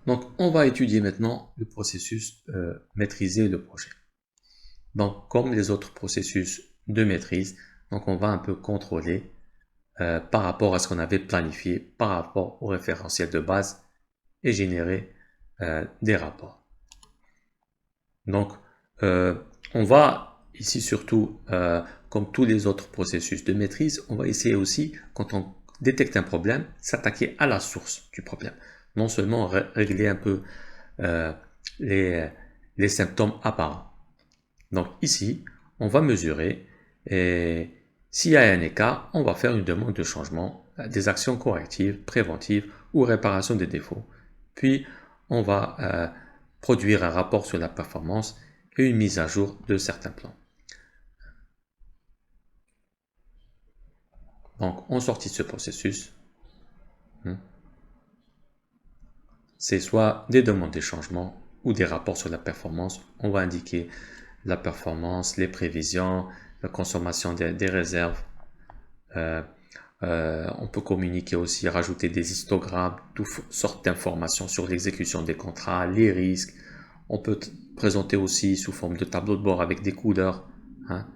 Donc, on va étudier maintenant le processus maîtriser le projet. Donc, comme les autres processus de maîtrise, donc on va un peu contrôler par rapport à ce qu'on avait planifié, par rapport au référentiel de base et générer des rapports. Donc, on va ici surtout, comme tous les autres processus de maîtrise, on va essayer aussi, quand on détecte un problème, s'attaquer à la source du problème. Non seulement régler un peu euh, les, les symptômes apparents. Donc ici, on va mesurer et s'il y a un écart, on va faire une demande de changement, des actions correctives, préventives ou réparation des défauts. Puis, on va produire un rapport sur la performance et une mise à jour de certains plans. Donc, en sortie de ce processus, c'est soit des demandes de changement ou des rapports sur la performance. On va indiquer la performance, les prévisions, la consommation des réserves. On peut communiquer aussi, rajouter des histogrammes, toutes sortes d'informations sur l'exécution des contrats, les risques. On peut présenter aussi sous forme de tableau de bord avec des couleurs. Hein.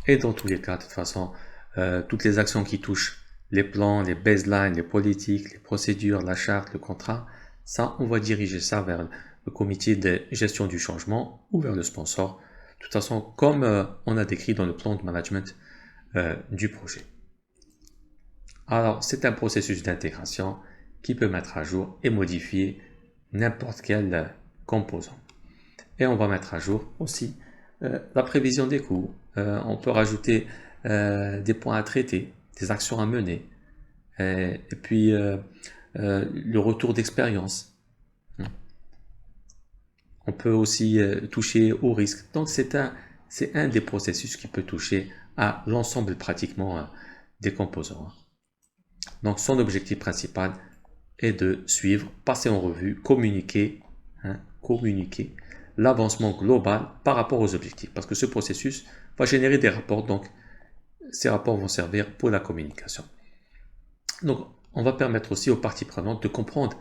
Et dans tous les cas, de toute façon, toutes les actions qui touchent les plans, les baselines, les politiques, les procédures, la charte, le contrat, ça, on va diriger ça vers le comité de gestion du changement ou vers le sponsor. De toute façon, comme on a décrit dans le plan de management du projet. Alors, c'est un processus d'intégration qui peut mettre à jour et modifier n'importe quel composant. Et on va mettre à jour aussi la prévision des coûts. On peut rajouter des points à traiter, des actions à mener, et puis le retour d'expérience. On peut aussi toucher au risque. Donc c'est un des processus qui peut toucher à l'ensemble pratiquement des composants. Donc son objectif principal est de suivre, passer en revue, communiquer l'avancement global par rapport aux objectifs. Parce que ce processus va générer des rapports, donc ces rapports vont servir pour la communication. Donc on va permettre aussi aux parties prenantes de comprendre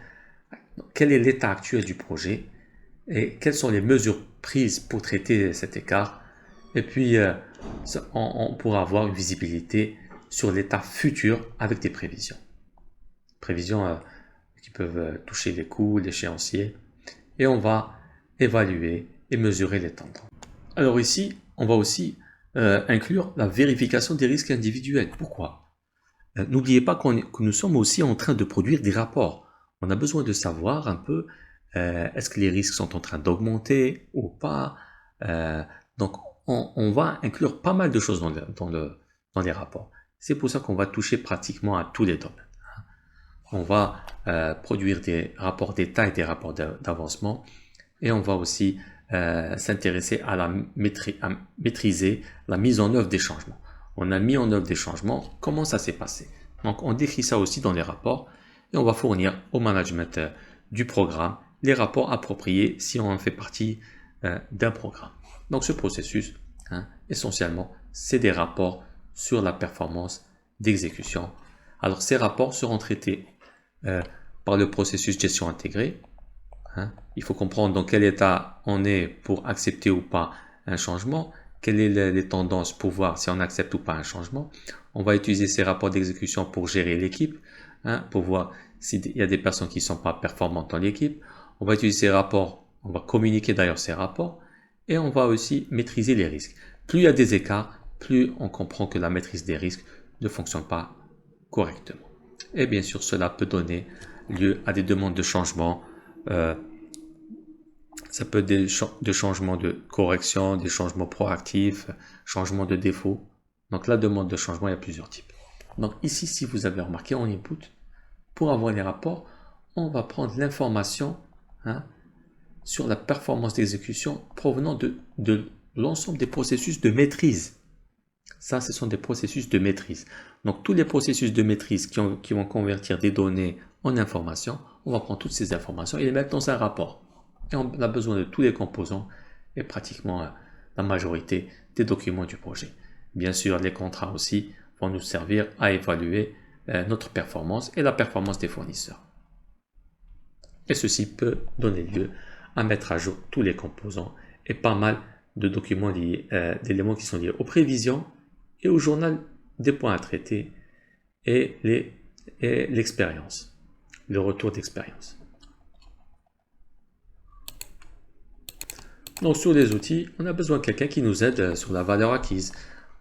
quel est l'état actuel du projet et quelles sont les mesures prises pour traiter cet écart. Et puis on pourra avoir une visibilité sur l'état futur avec des prévisions. Prévisions qui peuvent toucher les coûts, l'échéancier. Et on va évaluer et mesurer les tendances. Alors ici, on va aussi inclure la vérification des risques individuels. Pourquoi? N'oubliez pas que nous sommes aussi en train de produire des rapports. On a besoin de savoir un peu est-ce que les risques sont en train d'augmenter ou pas. Donc on va inclure pas mal de choses dans les rapports. C'est pour ça qu'on va toucher pratiquement à tous les domaines. On va produire des rapports d'état et des rapports d'avancement et on va aussi s'intéresser à maîtriser la mise en œuvre des changements. On a mis en œuvre des changements, comment ça s'est passé? Donc on décrit ça aussi dans les rapports et on va fournir au management du programme les rapports appropriés si on en fait partie d'un programme. Donc ce processus, essentiellement, c'est des rapports sur la performance d'exécution. Alors ces rapports seront traités par le processus gestion intégrée. Il faut comprendre dans quel état on est pour accepter ou pas un changement, quelles sont les tendances pour voir si on accepte ou pas un changement. On va utiliser ces rapports d'exécution pour gérer l'équipe, pour voir s'il y a des personnes qui ne sont pas performantes dans l'équipe. On va utiliser ces rapports, on va communiquer d'ailleurs ces rapports, et on va aussi maîtriser les risques. Plus il y a des écarts, plus on comprend que la maîtrise des risques ne fonctionne pas correctement. Et bien sûr, cela peut donner lieu à des demandes de changement. Ça peut être des changements de correction, des changements proactifs, changements de défaut. Donc la demande de changement, il y a plusieurs types. Donc ici, si vous avez remarqué en input, pour avoir les rapports, on va prendre l'information sur la performance d'exécution provenant de l'ensemble des processus de maîtrise. Ça, ce sont des processus de maîtrise. Donc, tous les processus de maîtrise qui vont convertir des données en informations, on va prendre toutes ces informations et les mettre dans un rapport. Et on a besoin de tous les composants et pratiquement la majorité des documents du projet. Bien sûr, les contrats aussi vont nous servir à évaluer notre performance et la performance des fournisseurs. Et ceci peut donner lieu à mettre à jour tous les composants et pas mal de documents liés, d'éléments qui sont liés aux prévisions et au journal des points à traiter et l'expérience, le retour d'expérience. Donc sur les outils, on a besoin de quelqu'un qui nous aide sur la valeur acquise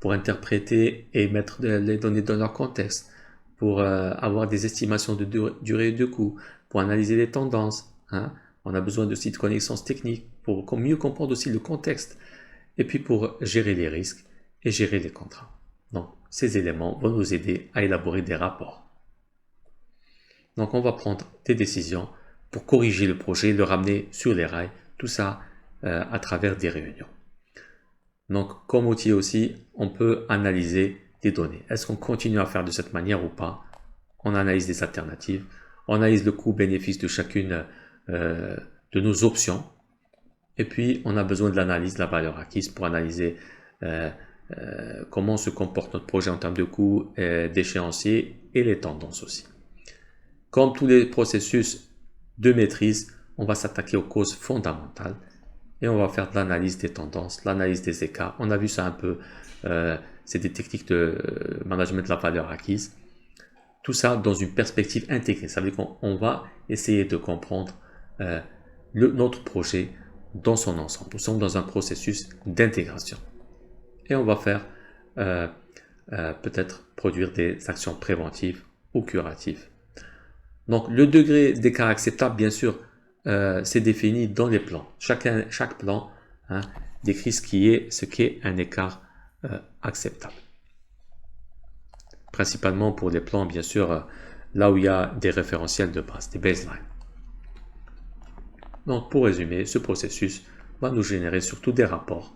pour interpréter et mettre les données dans leur contexte, pour avoir des estimations de durée de coût, pour analyser les tendances. On a besoin aussi de connaissances techniques pour mieux comprendre aussi le contexte et puis pour gérer les risques et gérer les contrats. Donc ces éléments vont nous aider à élaborer des rapports. Donc on va prendre des décisions pour corriger le projet, le ramener sur les rails, tout ça à travers des réunions. Donc comme outil aussi, on peut analyser des données. Est-ce qu'on continue à faire de cette manière ou pas? On analyse des alternatives, on analyse le coût-bénéfice de chacune de nos options, et puis on a besoin de l'analyse de la valeur acquise pour analyser comment se comporte notre projet en termes de coûts, d'échéanciers et les tendances aussi. Comme tous les processus de maîtrise, on va s'attaquer aux causes fondamentales et on va faire de l'analyse des tendances, l'analyse des écarts. On a vu ça un peu, c'est des techniques de management de la valeur acquise. Tout ça dans une perspective intégrée. Ça veut dire qu'on va essayer de comprendre notre projet dans son ensemble. Nous sommes dans un processus d'intégration. Et on va faire peut-être produire des actions préventives ou curatives. Donc le degré d'écart acceptable, bien sûr, c'est défini dans les plans. Chaque plan décrit ce qu'est un écart acceptable. Principalement pour les plans, bien sûr, là où il y a des référentiels de base, des baselines. Donc pour résumer, ce processus va nous générer surtout des rapports.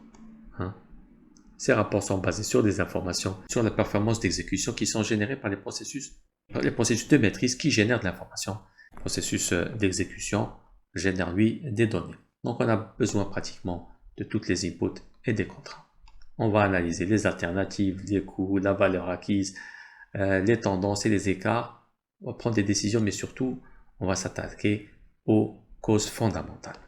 Ces rapports sont basés sur des informations sur la performance d'exécution qui sont générées par les processus de maîtrise qui génèrent de l'information. Le processus d'exécution génère, lui, des données. Donc on a besoin pratiquement de toutes les inputs et des contrats. On va analyser les alternatives, les coûts, la valeur acquise, les tendances et les écarts. On va prendre des décisions, mais surtout, on va s'attaquer aux causes fondamentales.